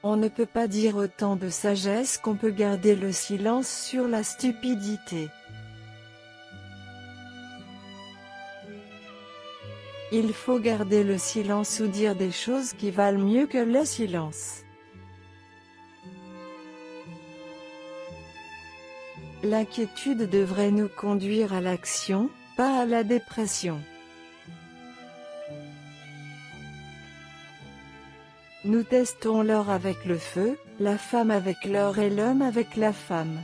On ne peut pas dire autant de sagesse qu'on peut garder le silence sur la stupidité. Il faut garder le silence ou dire des choses qui valent mieux que le silence. L'inquiétude devrait nous conduire à l'action, pas à la dépression. Nous testons l'or avec le feu, la femme avec l'or et l'homme avec la femme.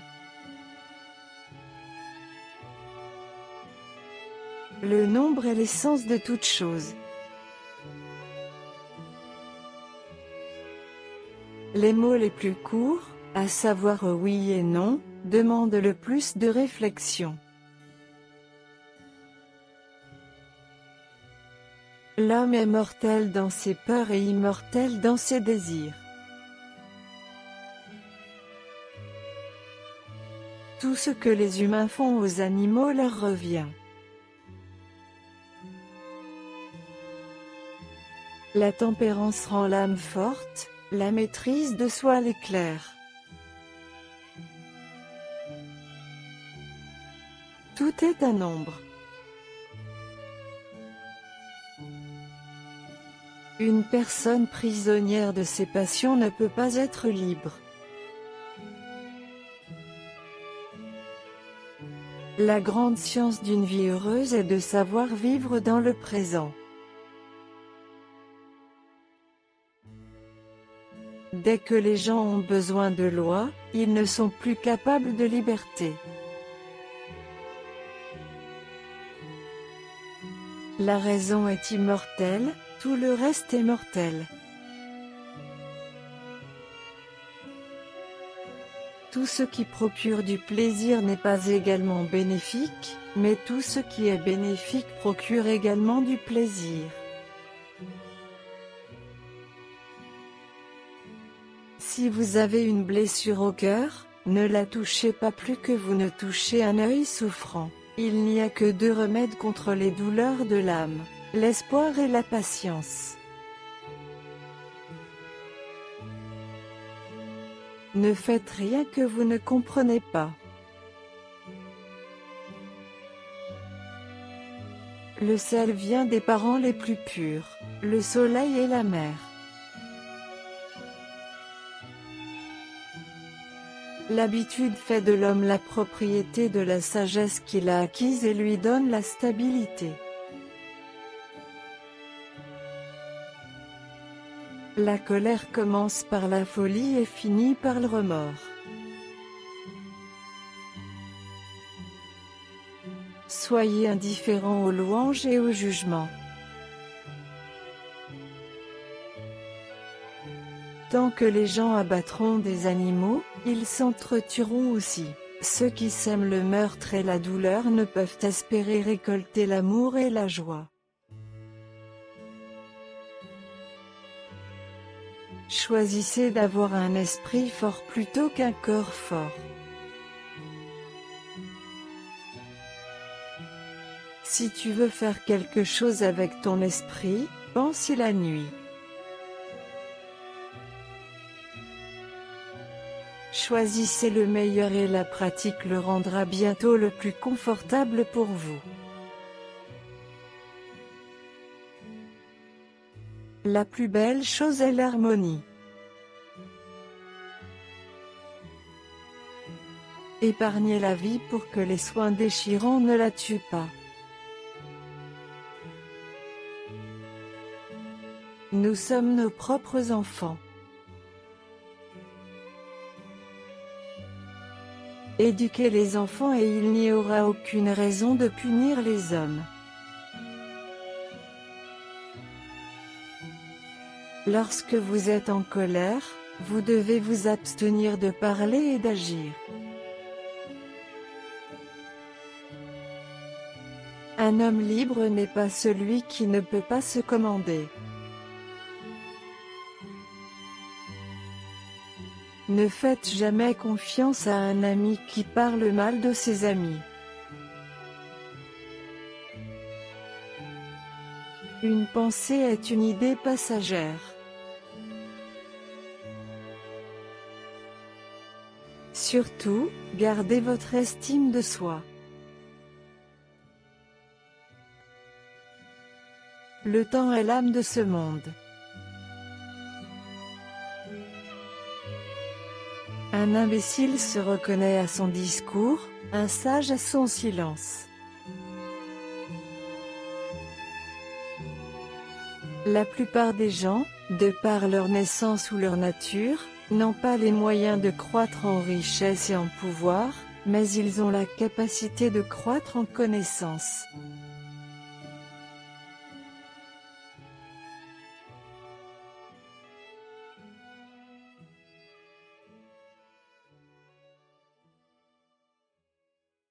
Le nombre est l'essence de toute chose. Les mots les plus courts, à savoir oui et non, demandent le plus de réflexion. L'homme est mortel dans ses peurs et immortel dans ses désirs. Tout ce que les humains font aux animaux leur revient. La tempérance rend l'âme forte, la maîtrise de soi l'éclaire. Tout est un nombre. Une personne prisonnière de ses passions ne peut pas être libre. La grande science d'une vie heureuse est de savoir vivre dans le présent. Dès que les gens ont besoin de lois, ils ne sont plus capables de liberté. La raison est immortelle, tout le reste est mortel. Tout ce qui procure du plaisir n'est pas également bénéfique, mais tout ce qui est bénéfique procure également du plaisir. Si vous avez une blessure au cœur, ne la touchez pas plus que vous ne touchez un œil souffrant. Il n'y a que deux remèdes contre les douleurs de l'âme, l'espoir et la patience. Ne faites rien que vous ne comprenez pas. Le sel vient des parents les plus purs, le soleil et la mer. L'habitude fait de l'homme la propriété de la sagesse qu'il a acquise et lui donne la stabilité. La colère commence par la folie et finit par le remords. Soyez indifférents aux louanges et aux jugements. Tant que les gens abattront des animaux, ils s'entretueront aussi. Ceux qui sèment le meurtre et la douleur ne peuvent espérer récolter l'amour et la joie. Choisissez d'avoir un esprit fort plutôt qu'un corps fort. Si tu veux faire quelque chose avec ton esprit, pense-y la nuit. Choisissez le meilleur et la pratique le rendra bientôt le plus confortable pour vous. La plus belle chose est l'harmonie. Épargnez la vie pour que les soins déchirants ne la tuent pas. Nous sommes nos propres enfants. Éduquez les enfants et il n'y aura aucune raison de punir les hommes. Lorsque vous êtes en colère, vous devez vous abstenir de parler et d'agir. Un homme libre n'est pas celui qui ne peut pas se commander. Ne faites jamais confiance à un ami qui parle mal de ses amis. Une pensée est une idée passagère. Surtout, gardez votre estime de soi. Le temps est l'âme de ce monde. Un imbécile se reconnaît à son discours, un sage à son silence. La plupart des gens, de par leur naissance ou leur nature, n'ont pas les moyens de croître en richesse et en pouvoir, mais ils ont la capacité de croître en connaissance.